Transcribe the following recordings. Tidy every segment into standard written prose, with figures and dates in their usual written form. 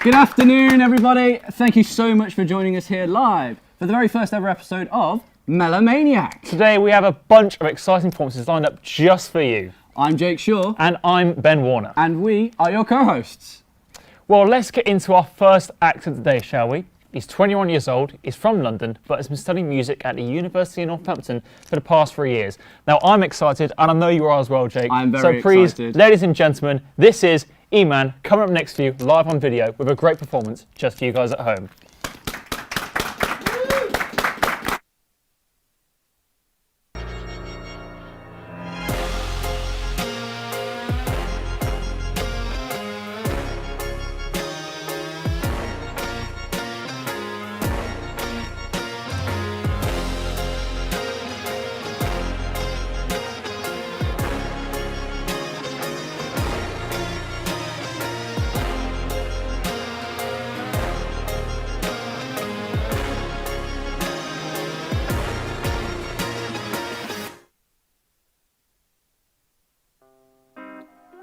Good afternoon, everybody. Thank you so much for joining us here live for the very first ever episode of Melomaniac. Today we have a bunch of exciting performances lined up just for you. I'm Jake Shaw. And I'm Ben Warner. And we are your co-hosts. Well, let's get into our first actor today, shall we? He's 21 years old, he's from London, but has been studying music at the University of Northampton for the past 3 years. Now, I'm excited, and I know you are as well, Jake. I'm very excited. So please, excited. ladies and gentlemen, this is E-Man coming up next for you, live on video, with a great performance just for you guys at home.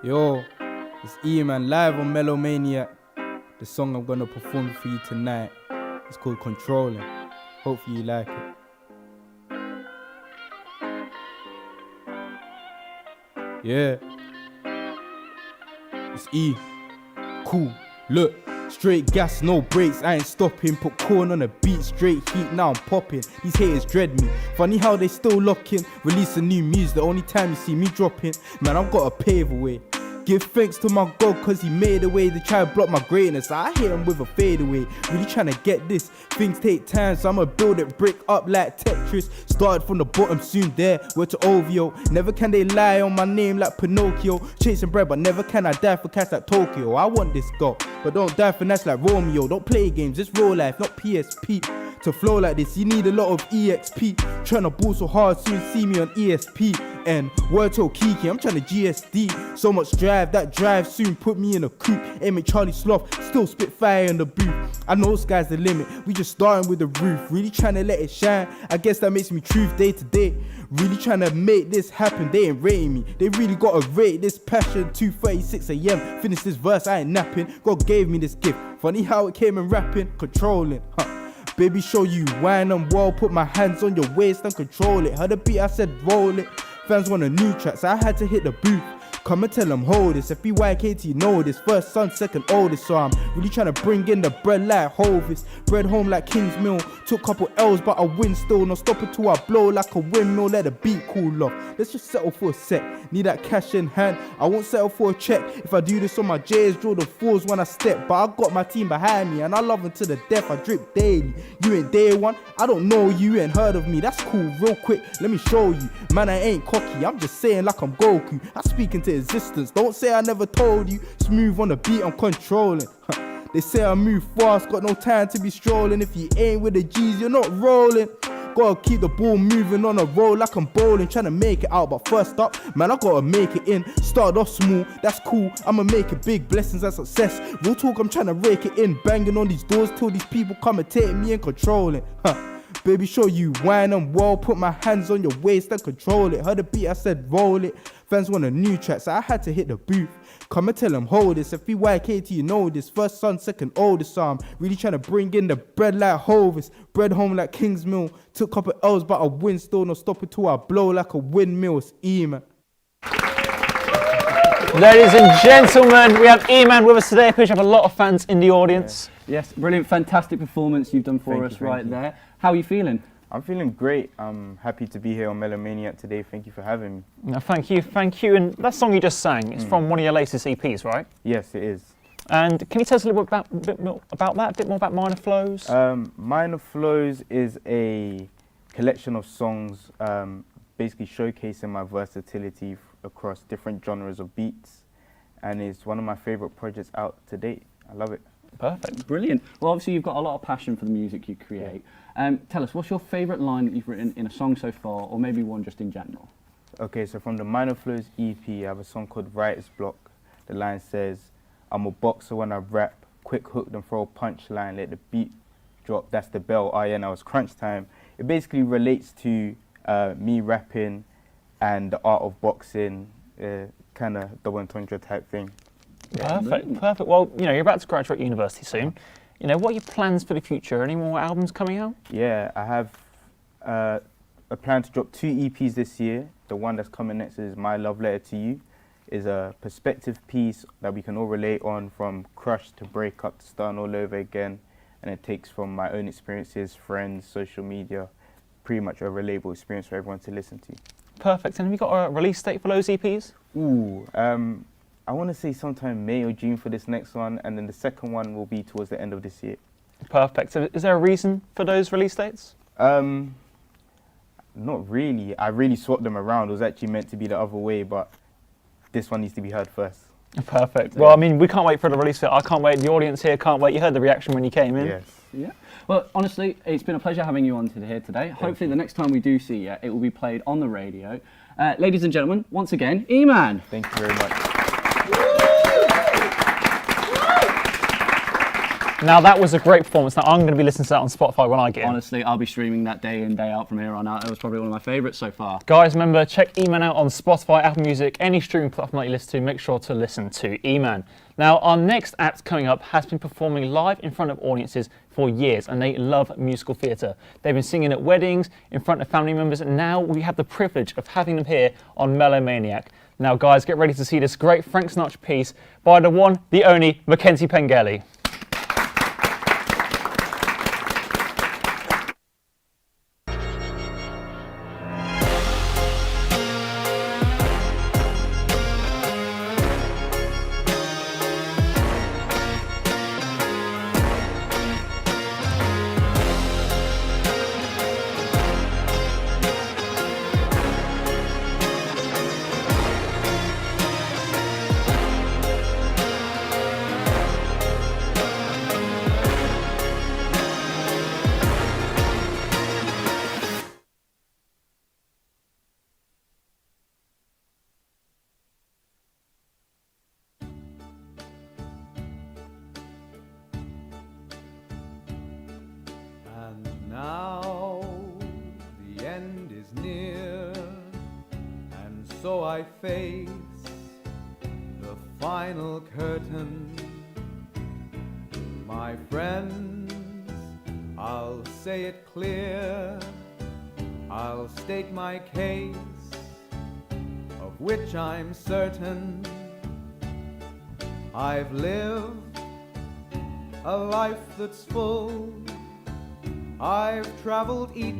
Yo, it's E-Man live on Melomaniac. The song I'm gonna perform for you tonight is called Controlling. Hopefully you like it. Yeah. It's E. Cool. Look. Straight gas, no brakes, I ain't stopping. Put corn on a beat, straight heat, now I'm popping. These haters dread me, funny how they still locking. Release a new muse, the only time you see me dropping. Man, I've got to pave away. Give thanks to my God, cause he made a way. They try to block my greatness, I hit him with a fadeaway. Really trying to get this, things take time, so I'ma build it brick up like Tetris. Started from the bottom, soon there, word to OVO. Never can they lie on my name like Pinocchio. Chasing bread, but never can I die for cats like Tokyo. I want this girl, but don't die for nice like Romeo. Don't play games, it's real life, not PSP. To flow like this, you need a lot of EXP. Tryna ball so hard, soon see me on ESP. And word to Kiki, I'm tryna GSD. So much drive, that drive soon put me in a coupe. Aim at Charlie Sloth, still spit fire in the booth. I know sky's the limit, we just starting with the roof. Really tryna let it shine, I guess that makes me truth day to day. Really tryna make this happen, they ain't rating me. They really gotta rate this passion. 2:36 AM, finish this verse, I ain't napping. God gave me this gift, funny how it came in rapping. Controlling, baby, show you wine and well. Put my hands on your waist and control it. Heard the beat, I said roll it. Fans want a new track, so I had to hit the booth. Come and tell them hold this. FBYKT know this. First son, second oldest. So I'm really trying to bring in the bread like Hovis. Bread home like King's Mill. Took couple L's but I win still. No stop until I blow like a windmill. Let the beat cool off. Let's just settle for a sec. Need that cash in hand. I won't settle for a check. If I do this on my J's, draw the fours when I step. But I got my team behind me and I love them to the death. I drip daily. You ain't day one. I don't know you ain't heard of me. That's cool. Real quick, let me show you. Man, I ain't cocky. I'm just saying like I'm Goku. I speak into existence. Don't say I never told you. Smooth on the beat, I'm controlling. They say I move fast, got no time to be strolling. If you ain't with the G's, you're not rolling. Gotta keep the ball moving on a roll like I'm bowling. Trying to make it out, but first up, man, I gotta make it in. Started off small, that's cool. I'ma make it big, blessings and success. Real talk, I'm trying to rake it in. Banging on these doors till these people come and take me and controlling. Baby, show you wine and well. Put my hands on your waist and control it. Heard the beat, I said roll it. Fans want a new track, so I had to hit the booth. Come and tell them hold this. If BYKT, you know this. First son, second oldest, so I'm really trying to bring in the bread like Hovis. Bread home like King's Mill. Took couple L's but I win still. No stop until I blow like a windmill. It's E-Man. Ladies and gentlemen, we have E-Man with us today. I have a lot of fans in the audience. Yes, brilliant, fantastic performance you've done for us right there. How are you feeling? I'm feeling great. I'm happy to be here on Melomaniac today. Thank you for having me. No, thank you. And that song you just sang is from one of your latest EPs, right? Yes, it is. And can you tell us a little bit more about Minor Flows? Minor Flows is a collection of songs basically showcasing my versatility across different genres of beats. And it's one of my favourite projects out to date. I love it. Perfect, brilliant. Well, obviously you've got a lot of passion for the music you create. Tell us, what's your favourite line that you've written in a song so far, or maybe one just in general? Okay, so from the Minor Flows EP, I have a song called Writer's Block. The line says, I'm a boxer when I rap, quick hook then throw a punchline, let the beat drop, that's the bell, oh yeah, now it's crunch time. It basically relates to me rapping and the art of boxing, kind of double entendre type thing. Perfect, perfect. Well, you're about to graduate university soon. What are your plans for the future? Any more albums coming out? Yeah, I have a plan to drop 2 EPs this year. The one that's coming next is My Love Letter to You. Is a perspective piece that we can all relate on, from crush to break up to starting all over again. And it takes from my own experiences, friends, social media, pretty much a relatable experience for everyone to listen to. Perfect. And have you got a release date for those EPs? Ooh, I want to say sometime May or June for this next one, and then the second one will be towards the end of this year. Perfect. So is there a reason for those release dates? Not really. I really swapped them around. It was actually meant to be the other way, but this one needs to be heard first. Perfect. Well, we can't wait for the release of it. I can't wait. The audience here can't wait. You heard the reaction when you came in. Yes. Yeah. Well, honestly, it's been a pleasure having you on here today. Hopefully, the next time we do see you, it will be played on the radio. Ladies and gentlemen, once again, E-Man. Thank you very much. Now, that was a great performance. Now, I'm going to be listening to that on Spotify when I get in. Honestly, I'll be streaming that day in, day out from here on out. It was probably one of my favourites so far. Guys, remember, check E-Man out on Spotify, Apple Music, any streaming platform that you listen to. Make sure to listen to E-Man. Now, our next act coming up has been performing live in front of audiences for years, and they love musical theatre. They've been singing at weddings, in front of family members, and now we have the privilege of having them here on Melomaniac. Now, guys, get ready to see this great Frank Sinatra piece by the one, the only, Mackenzie Pengelly. Now the end is near, and so I face the final curtain. My friends, I'll say it clear, I'll state my case, of which I'm certain. I've lived a life that's full, I've traveled each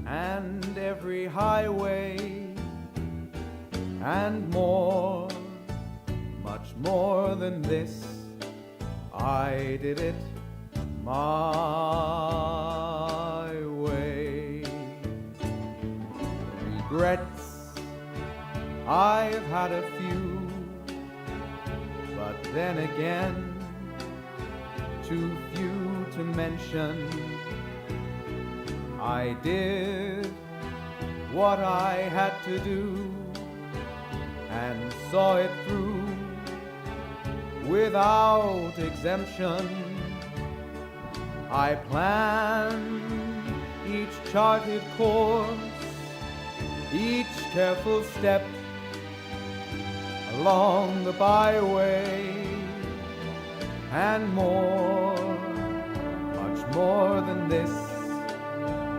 and every highway, and more, much more than this, I did it my way. Regrets, I've had a few, but then again, too few to mention. I did what I had to do and saw it through without exemption. I planned each charted course, each careful step along the byway, and more, much more than this,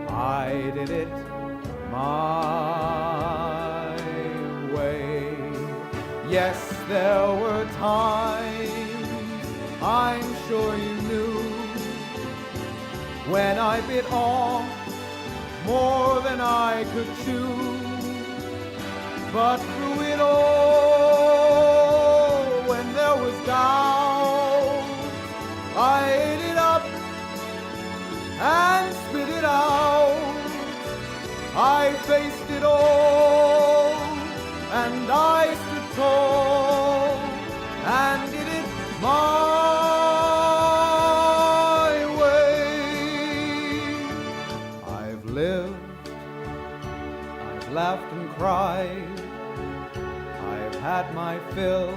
I did it my way. Yes, there were times, I'm sure you knew, when I bit off more than I could chew, but through it all, when there was doubt, I ate it up and spit it out. I faced it all, and I stood tall, and did it my way. I've lived, I've laughed and cried, I've had my fill,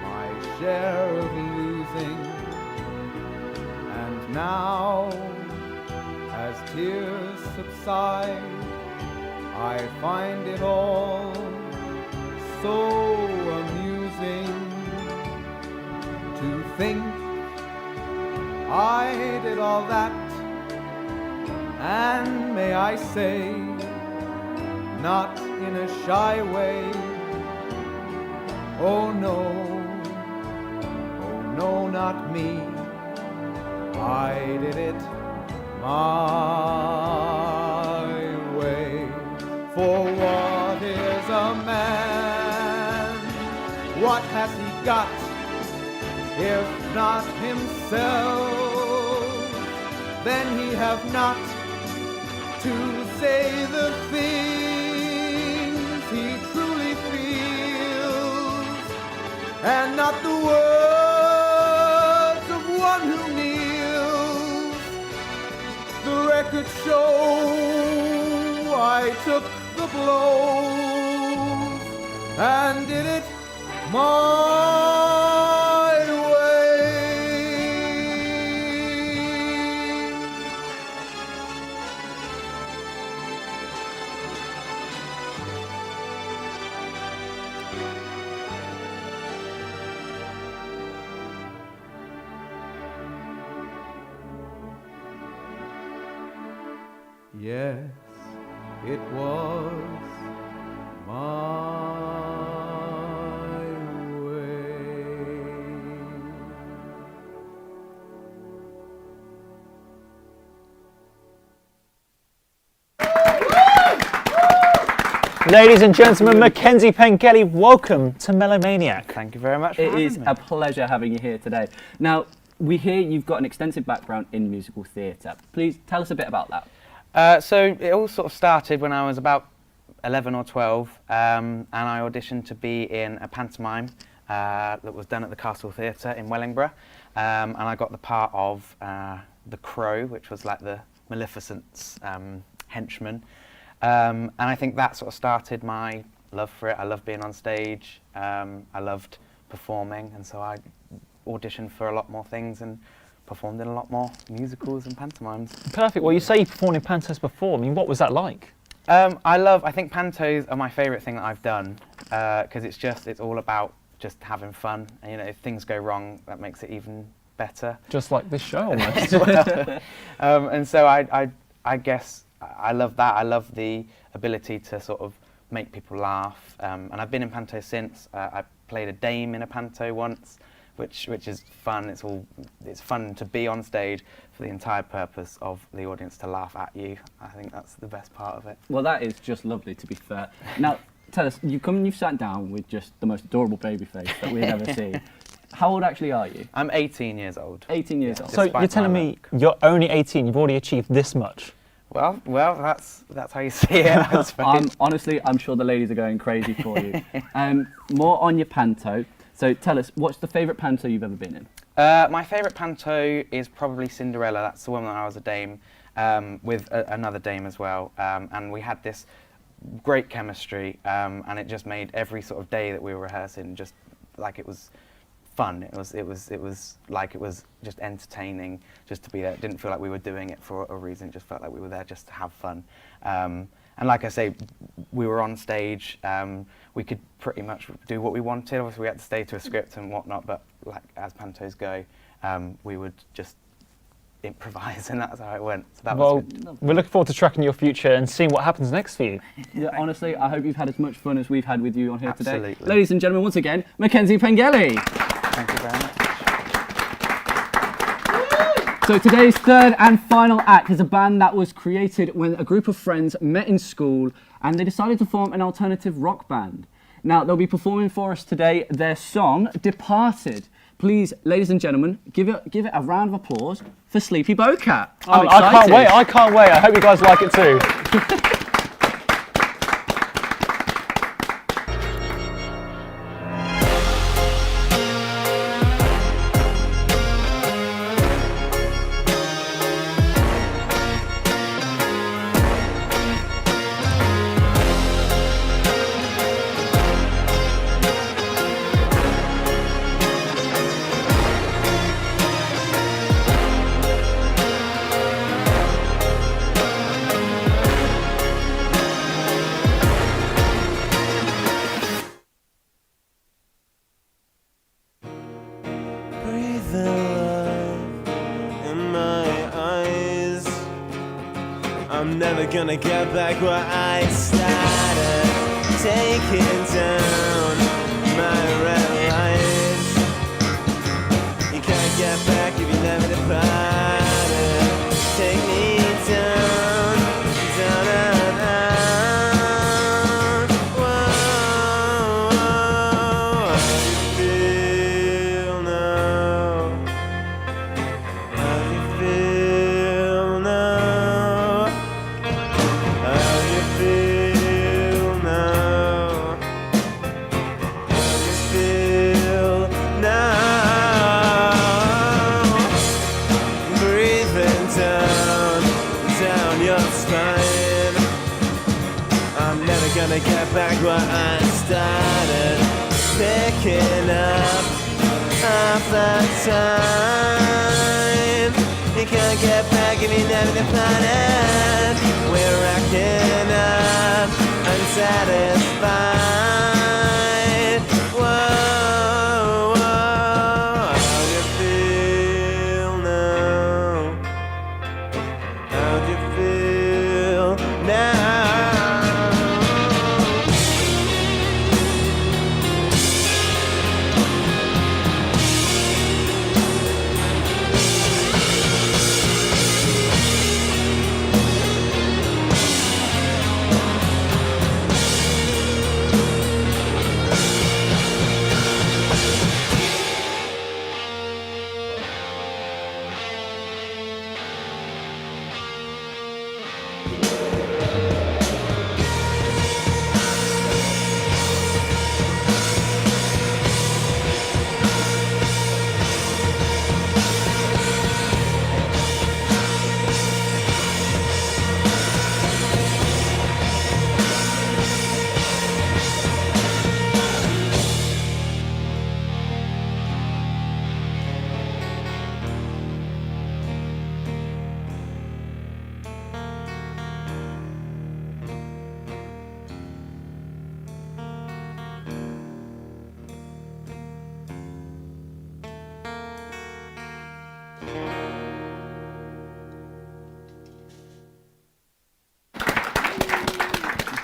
my share of losing, and now, as tears subside, I find it all so amusing. think I did all that, and may I say, not in a shy way. Oh no, not me. I did it my way. For what is a man? What has he got if not himself? Then he have not to say the things he truly feels, and not the words of one who kneels. The records show I took the blows and did it my way. Yes, it was my way. Ladies and gentlemen, Mackenzie Pengelly, welcome to Melomaniac. Thank you very much for It having is me. a pleasure having you here today. Now, we hear you've got an extensive background in musical theatre. Please tell us a bit about that. So it all sort of started when I was about 11 or 12, and I auditioned to be in a pantomime that was done at the Castle Theatre in Wellingborough, and I got the part of the Crow, which was like the Maleficent's henchman, and I think that sort of started my love for it. I loved being on stage, I loved performing, and so I auditioned for a lot more things and performed in a lot more musicals and pantomimes. Perfect. Well, you say you performed in pantos before. I mean, what was that like? I think pantos are my favourite thing that I've done, because it's all about just having fun. And, you know, if things go wrong, that makes it even better. Just like this show almost. And so I guess I love that. I love the ability to sort of make people laugh. And I've been in panto since. I played a dame in a panto once, which is fun. It's fun to be on stage for the entire purpose of the audience to laugh at you. I think that's the best part of it. Well, that is just lovely, to be fair. Now, tell us, you've sat down with just the most adorable baby face that we've ever seen. How old actually are you? I'm 18 years old. 18 years old. So Despite you're telling my me look. you're only 18, you've already achieved this much? Well, that's how you see it, I suppose. I'm sure the ladies are going crazy for you. More on your panto. So tell us, what's the favourite panto you've ever been in? My favourite panto is probably Cinderella. That's the one that I was a dame, with another dame as well. And we had this great chemistry, and it just made every sort of day that we were rehearsing just like it was fun. It was like it was just entertaining just to be there. It didn't feel like we were doing it for a reason. It just felt like we were there just to have fun. And like I say, we were on stage. We could pretty much do what we wanted. Obviously, we had to stay to a script and whatnot. But like as pantos go, we would just improvise, and that's how it went. So that was good. We're looking forward to tracking your future and seeing what happens next for you. Yeah, honestly, I hope you've had as much fun as we've had with you on here today. Absolutely. Ladies and gentlemen, once again, Mackenzie Pengelly. Thank you very much. So today's third and final act is a band that was created when a group of friends met in school and they decided to form an alternative rock band. Now, they'll be performing for us today their song, Departed. Please, ladies and gentlemen, give it a round of applause for Sleepy Bowcat. I'm I can't excited. wait, I can't wait. I hope you guys like it too. I'm never gonna get back where I started. Taking down my red lights. You can't get back if you never departed. Take me down, down and out. Whoa, how do you feel now? How do you feel now? How do you feel now? How do you feel now? Breathing down, down your spine. I'm never gonna get back where I started. Picking up half the time. You can't get back if you never departed. We're racking up, unsatisfied. Whoa, whoa, how do you feel now? How do you feel now?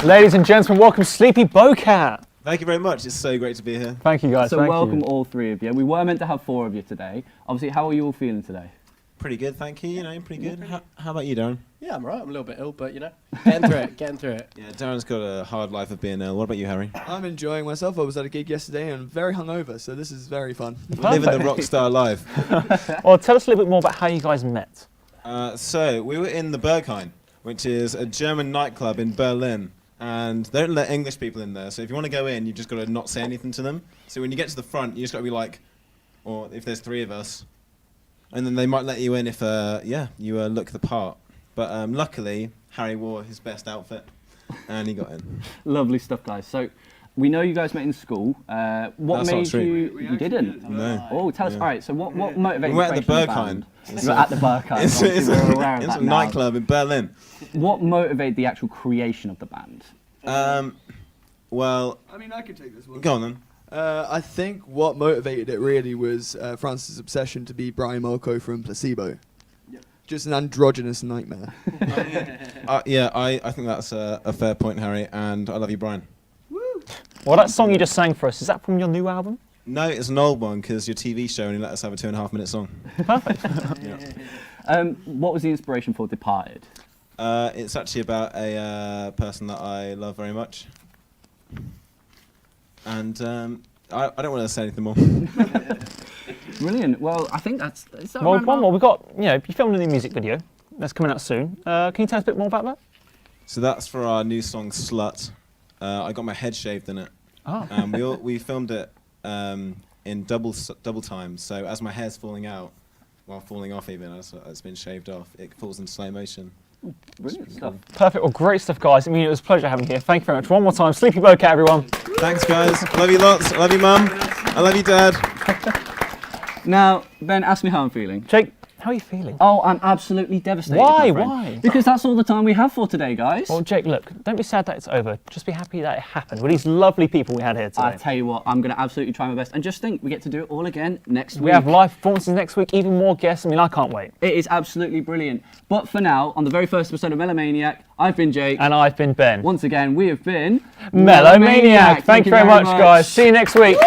Ladies and gentlemen, welcome Sleepy Bocat. Thank you very much. It's so great to be here. Thank you guys. So thank welcome you. all three of you. We were meant to have 4 of you today. Obviously, how are you all feeling today? Pretty good, thank you. You know, pretty good. How about you, Darren? Yeah, I'm right. I'm a little bit ill, but you know, getting through it, getting through it. Yeah, Darren's got a hard life of being ill. What about you, Harry? I'm enjoying myself. I was at a gig yesterday and very hungover, so this is very fun. Living the rock star life. Well, tell us a little bit more about how you guys met. So we were in the Berghain, which is a German nightclub in Berlin, and they don't let English people in there. So if you want to go in, you've just got to not say anything to them. So when you get to the front, you just got to be like, or if there's 3 of us, and then they might let you in if you look the part. But luckily, Harry wore his best outfit, and he got in. Lovely stuff, guys. So we know you guys met in school. What That's not made true. you didn't? No. Oh, tell us. Yeah. All right. So what motivated We were you at the to create Berghain. You were at the Berghain. It's Obviously, we're aware of it's that a now. nightclub in Berlin. What motivated the actual creation of the band? Well, I mean, I could take this one. go on then. I think what motivated it really was Francis' obsession to be Brian Molko from Placebo. Yep. Just an androgynous nightmare. Yeah, I think that's a fair point, Harry, and I love you, Brian. Well, that song you just sang for us, is that from your new album? No, it's an old one because your TV show only let us have a 2.5-minute song. Perfect. What was the inspiration for Departed? It's actually about a person that I love very much. And I don't want to say anything more. Brilliant. Well, I think that's... Well, one more. We've got, you filmed a new music video that's coming out soon. Can you tell us a bit more about that? So that's for our new song, Slut. I got my head shaved in it. Oh. We filmed it in double time. So as my hair's falling out, well, falling off even, as it's been shaved off, it falls in slow motion. Brilliant stuff. Perfect. Well, great stuff, guys. I mean, it was a pleasure having you here. Thank you very much. One more time. Sleepy Bocat, everyone. Thanks, guys. Love you lots. I love you, Mum. I love you, Dad. Now, Ben, ask me how I'm feeling. Jake, How are you feeling? Oh, I'm absolutely devastated. Why? my friend. Why? Because that's all the time we have for today, guys. Well, Jake, look, don't be sad that it's over. Just be happy that it happened with these lovely people we had here today. I tell you what, I'm going to absolutely try my best. And just think, we get to do it all again next week. We have live performances next week, even more guests. I mean, I can't wait. It is absolutely brilliant. But for now, on the very first episode of Melomaniac, I've been Jake. And I've been Ben. Once again, we have been Melomaniac. Thank you very much, guys. See you next week.